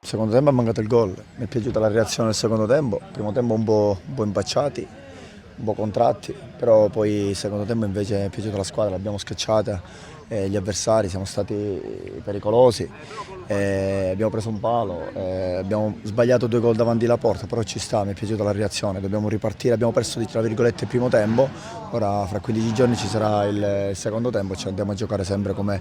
Secondo tempo è mancato il gol, mi è piaciuta la reazione del secondo tempo, primo tempo un po' impacciati, un po' contratti, però poi il secondo tempo invece mi è piaciuta la squadra, l'abbiamo scacciata, gli avversari siamo stati pericolosi, abbiamo preso un palo, abbiamo sbagliato 2 gol davanti alla porta, però ci sta, mi è piaciuta la reazione, dobbiamo ripartire, abbiamo perso tra virgolette il primo tempo, ora fra 15 giorni ci sarà il secondo tempo, ci andiamo a giocare sempre come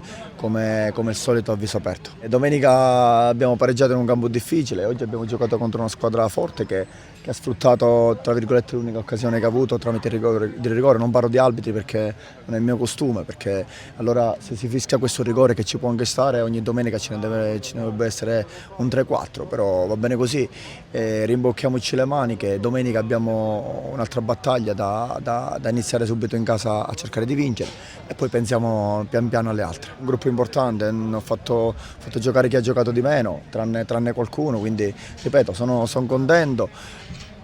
il solito a viso aperto. E domenica abbiamo pareggiato in un campo difficile, oggi abbiamo giocato contro una squadra forte che ha sfruttato tra virgolette l'unica occasione che ha avuto tramite il rigore, non parlo di arbitri perché non è il mio costume, perché allora se si fischia questo rigore che ci può anche stare ogni domenica ci dovrebbe essere un 3-4, però va bene così, rimbocchiamoci le maniche, domenica abbiamo un'altra battaglia da iniziare subito in casa a cercare di vincere e poi pensiamo pian piano alle altre. Un gruppo importante, ho fatto giocare chi ha giocato di meno, tranne qualcuno, quindi ripeto sono contento.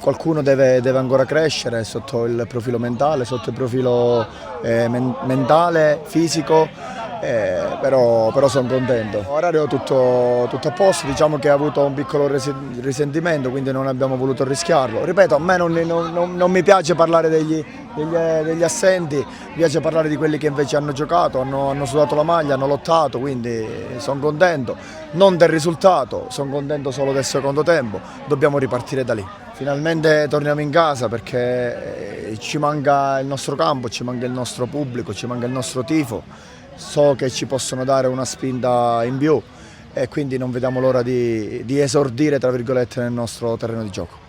Qualcuno deve ancora crescere sotto il profilo mentale, sotto il profilo mentale, fisico, però sono contento. L'orario tutto a posto, diciamo che ha avuto un piccolo risentimento, quindi non abbiamo voluto rischiarlo. Ripeto, a me non mi piace parlare degli assenti, mi piace parlare di quelli che invece hanno giocato, hanno sudato la maglia, hanno lottato, quindi sono contento. Non del risultato, sono contento solo del secondo tempo, dobbiamo ripartire da lì. Finalmente torniamo in casa perché ci manca il nostro campo, ci manca il nostro pubblico, ci manca il nostro tifo. So che ci possono dare una spinta in più e quindi non vediamo l'ora di esordire tra virgolette nel nostro terreno di gioco.